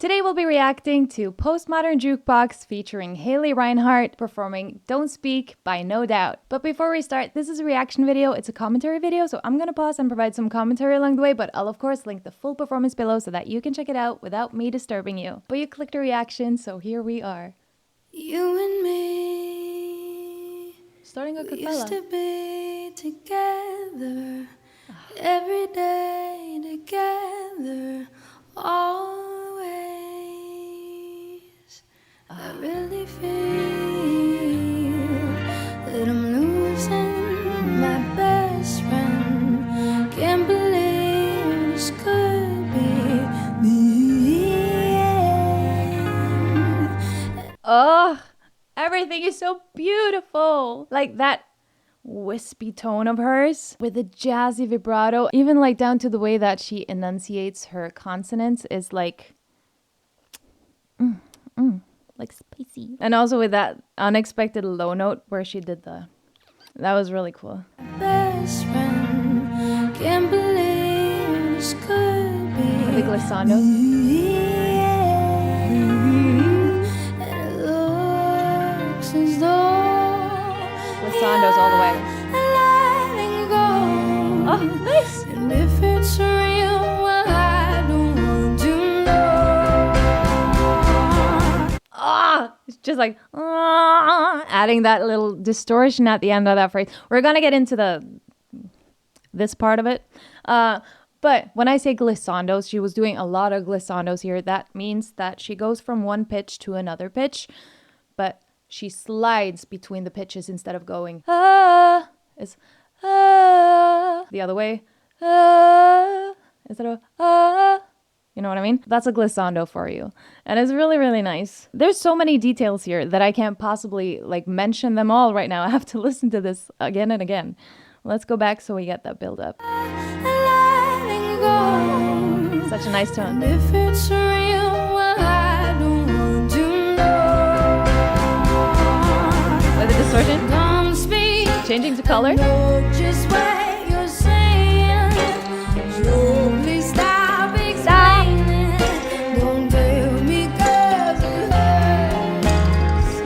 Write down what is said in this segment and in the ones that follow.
Today we'll be reacting to Postmodern Jukebox featuring Hege Reinhart performing Don't Speak by No Doubt. But before we start, this is a reaction video, it's a commentary video, so I'm gonna pause and provide some commentary along the way, but I'll of course link the full performance below so that you can check it out without me disturbing you. But you clicked a reaction, so here we are. You and me, Starting a cappella. used to be together, every day together, always. I really feel that I'm losing my best friend. Can't believe this could be me. Oh, everything is so beautiful. Like that wispy tone of hers with the jazzy vibrato, even like down to the way that she enunciates her consonants is like like spicy. And also with that unexpected low note where she did that was really cool. Best friend, can't believe this could be The glissando. Glissandos all the way. Oh, nice. And if it's real, well, I don't want to know. Ah, it's just like adding that little distortion at the end of that phrase. We're gonna get into this part of it. But when I say glissandos, she was doing a lot of glissandos here. That means that she goes from one pitch to another pitch, but she slides between the pitches instead of going it's the other way instead of you know what I mean? That's a glissando for you. And it's really, really nice. There's so many details here that I can't possibly like mention them all right now. I have to listen to this again and again. Let's go back so we get that build up. Such a nice tone. If it's real, well, I don't want to know. With the distortion, Don't speak. changing to color. Know just what you're saying. So please stop explaining. Don't tell me 'cause it hurts.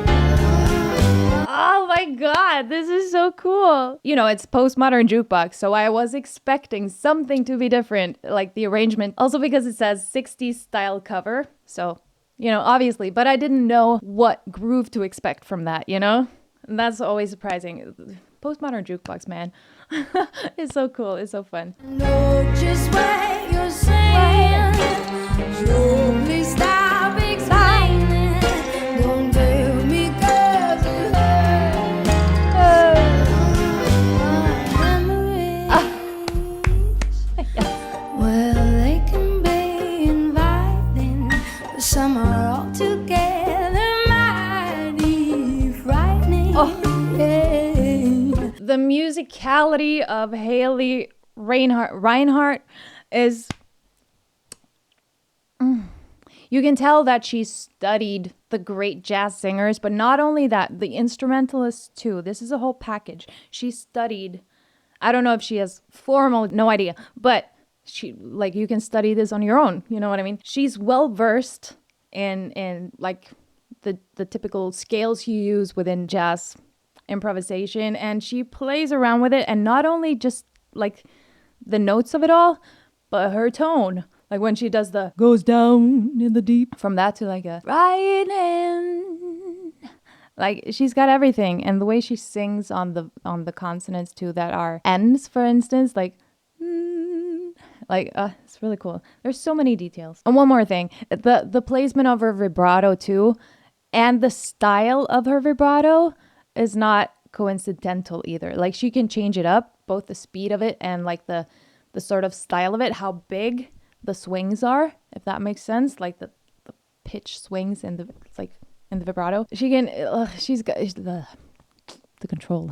Oh my god, this is so cool. You know, it's Postmodern Jukebox, so I was expecting something to be different, like the arrangement. Also because it says 60s style cover, so, you know, obviously. But I didn't know what groove to expect from that, you know? And that's always surprising. Postmodern Jukebox, man. It's so cool, it's so fun. Know just what you're saying. So please stop explaining. Don't tell me 'cause it hurts. Well, they can be inviting, but some are all together mighty frightening. The musicality of Hege Reinhart is... You can tell that she studied the great jazz singers, but not only that, the instrumentalists too. This is a whole package. She studied, I don't know if she has formal, no idea, but she, like, you can study this on your own, you know what I mean? She's well versed in like the typical scales you use within jazz improvisation, and she plays around with it, and not only just like the notes of it all, but her tone. Like when she does the goes down in the deep, from that to like a right in, like she's got everything. And the way she sings on the consonants too that are ends, for instance, like it's really cool. There's so many details. And one more thing, the placement of her vibrato too, and the style of her vibrato is not coincidental either. Like she can change it up, both the speed of it and like the sort of style of it, how big the swings are, if that makes sense, like the pitch swings in the vibrato. She can she's got the control.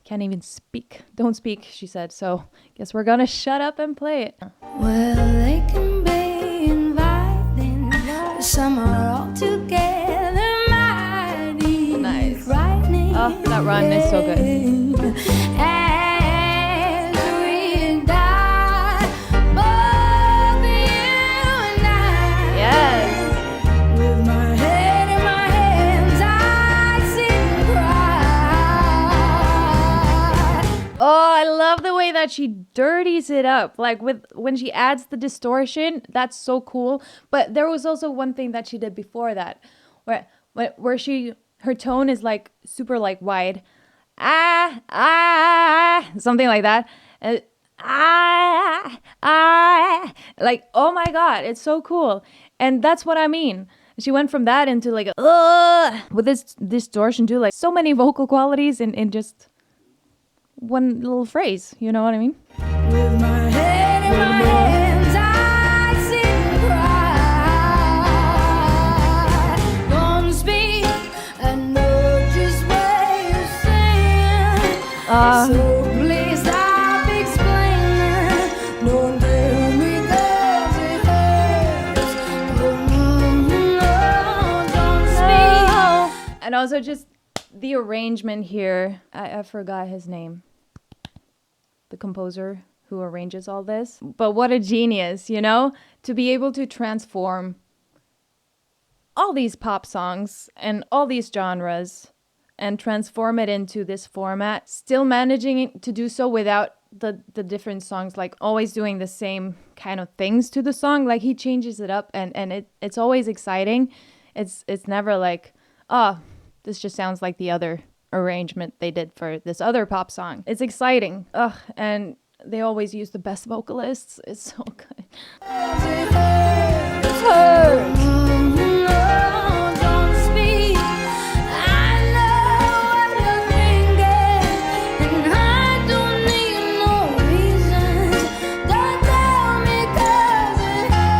Can't even speak. Don't speak, she said. So guess we're gonna shut up and play it. Well, they can be inviting, some are all together mighty frightening. Oh, that run is so good. As we die, both you and I. Yes. that she dirties it up. Like when she adds the distortion, that's so cool. But there was also one thing that she did before that, where her tone is like super like wide, something like that. Like, oh my god, it's so cool. And that's what I mean. She went from that into like with this distortion too, like so many vocal qualities in just one little phrase. You know what I mean? With my head in my hands, I sit and cry. Don't speak, I know just what you're saying. So please stop explaining. Don't tell me 'cause it hurts. Don't speak. And also just the arrangement here. I forgot his name. The composer who arranges all this. But what a genius, you know? To be able to transform all these pop songs and all these genres and transform it into this format, still managing to do so without the different songs, like always doing the same kind of things to the song. Like he changes it up and it's always exciting. It's never like, oh, this just sounds like the other arrangement they did for this other pop song. It's exciting. And they always use the best vocalists. It's so good. It hurts. Don't speak. I know what you're thinking, and I don't need no reasons. Don't tell me 'cause it hurts.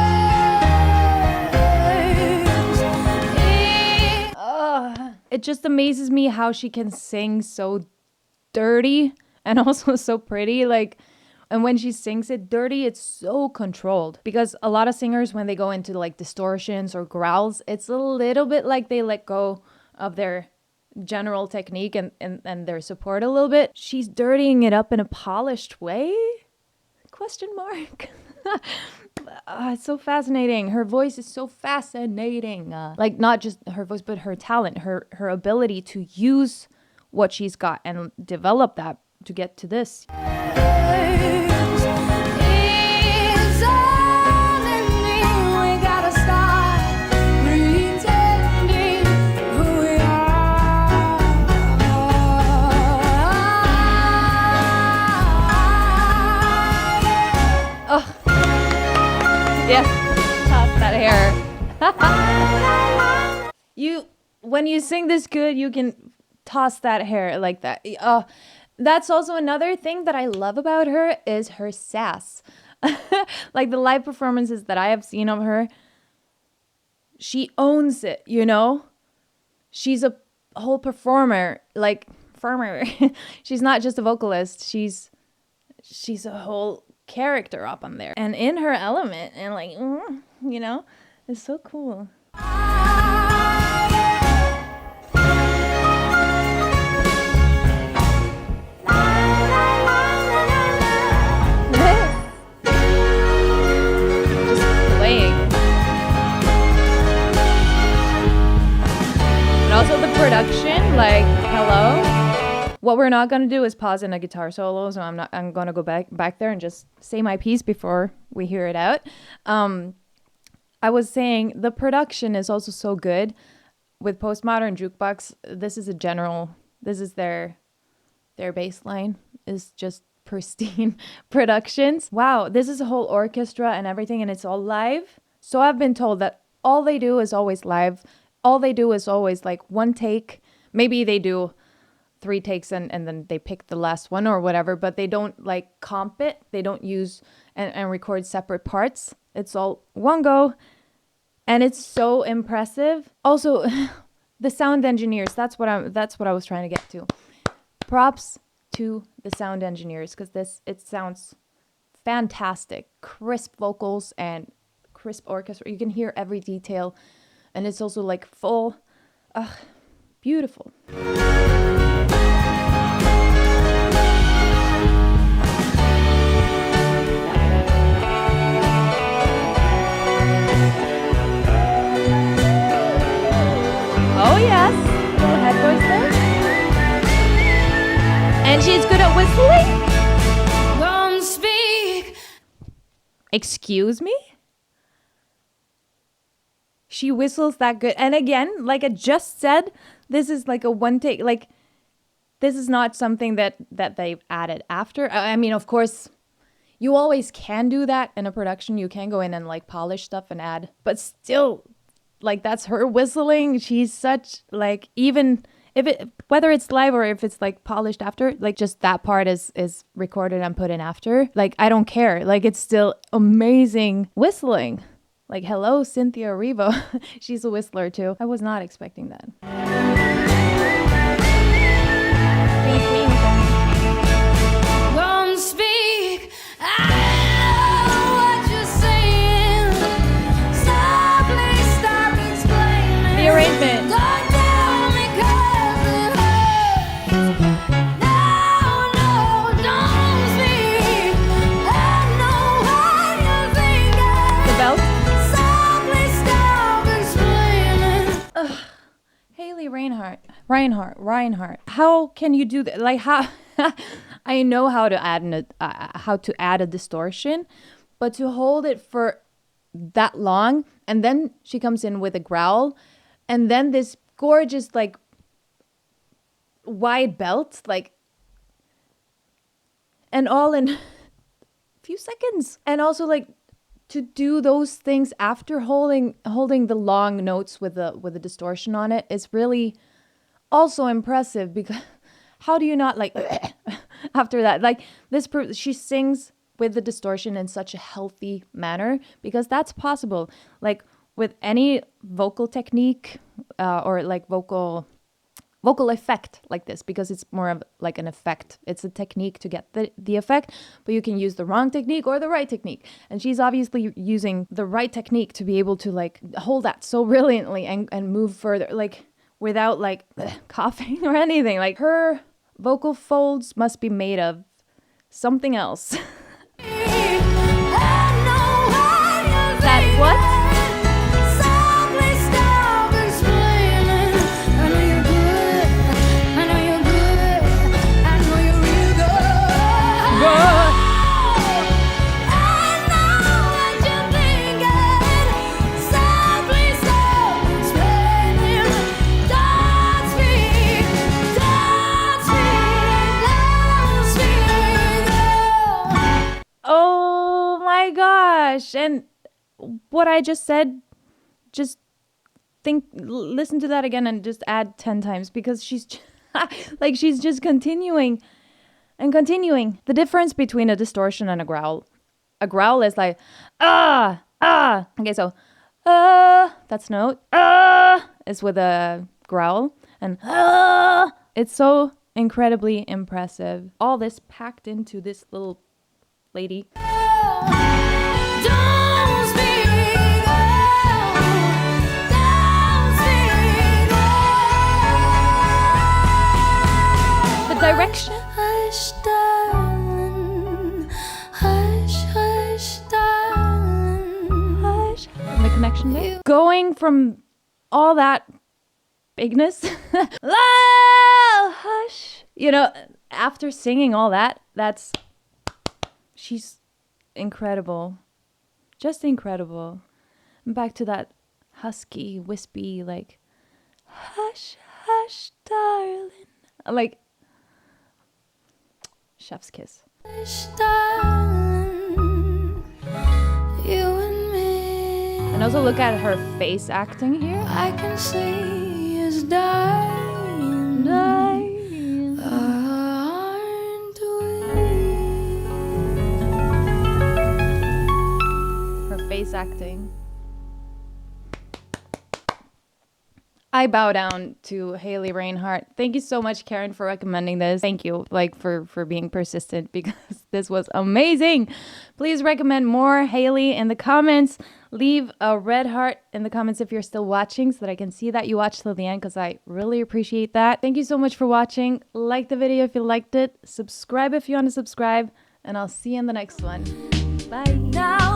It just amazes me how she can sing so dirty and also so pretty. Like, and when she sings it dirty, it's so controlled. Because a lot of singers, when they go into like distortions or growls, it's a little bit like they let go of their general technique and their support a little bit. She's dirtying it up in a polished way? Question mark. It's so fascinating. Her voice is so fascinating. Like not just her voice, but her talent, her ability to use what she's got and develop that to get to this. It's all in me. We gotta start pretending who we are. Yeah, toss that hair. When you sing this good, you can toss that hair like that. That's also another thing that I love about her is her sass. Like the live performances that I have seen of her, she owns it, you know? She's a whole performer, like firmer. She's not just a vocalist. She's a whole character up on there and in her element, and like, you know, it's so cool. Also the production, like, hello. What we're not gonna do is pause in a guitar solo, so I'm gonna go back there and just say my piece before we hear it out. I was saying the production is also so good with Postmodern Jukebox. This is their bass line is just pristine productions. Wow, this is a whole orchestra and everything, and it's all live. So I've been told that all they do is always live. All they do is always like one take. Maybe they do 3 takes and then they pick the last one or whatever, but they don't like comp it. They don't use and record separate parts. It's all one go. And it's so impressive. Also, the sound engineers, that's what I was trying to get to. Props to the sound engineers, because it sounds fantastic. Crisp vocals and crisp orchestra. You can hear every detail. And it's also like full, beautiful. Oh yes, little head voice there. And she's good at whistling. Excuse me? She whistles that good. And again, like I just said, this is like a one take. Like, this is not something that they've added after. I mean, of course, you always can do that in a production. You can go in and like polish stuff and add. But still, like, that's her whistling. She's such, like, even if it, whether it's live or if it's like polished after, like just that part is recorded and put in after. Like, I don't care. Like, it's still amazing whistling. Like, hello, Cynthia Erivo. She's a whistler too. I was not expecting that. Don't speak. I know what you're saying. Softly stop explaining. The arrangement. Don't tell me 'cause it hurts. No, don't speak. I know what you're thinking. The belt. Softly stop explaining. Haley Reinhart. How can you do that? Like, how? I know how to add a distortion, but to hold it for that long, and then she comes in with a growl, and then this gorgeous like wide belt, like, and all in a few seconds, and also like to do those things after holding the long notes with the distortion on it is really also impressive, because how do you not like after that, like this she sings with the distortion in such a healthy manner, because that's possible like with any vocal technique or like vocal effect like this, because it's more of like an effect. It's a technique to get the effect, but you can use the wrong technique or the right technique. And she's obviously using the right technique to be able to like hold that so brilliantly and move further, like without like coughing or anything. Like, her vocal folds must be made of something else. That what? Oh my gosh. And what I just said, just listen to that again and just add 10 times, because she's like, she's just continuing and continuing. The difference between a distortion and a growl is like, okay, so that's note, is with a growl, and it's so incredibly impressive. All this packed into this little lady. The direction. Hush, darling. Hush, hush, darling. Hush. And the connection there. Going from all that bigness. Hush. You know, after singing all that, she's incredible. Just incredible. And back to that husky, wispy, like, hush, hush, darling. Like, chef's kiss. Hush, darling. You and me. And also look at her face acting here. I can see is dying. Dying. Aren't we? Her face acting. I bow down to Haley Reinhart. Thank you so much, Karen, for recommending this. Thank you, like, for being persistent, because this was amazing. Please recommend more Haley in the comments. Leave a red heart in the comments if you're still watching, so that I can see that you watched till the end, because I really appreciate that. Thank you so much for watching. Like the video if you liked it. Subscribe if you want to subscribe, and I'll see you in the next one. Bye. Now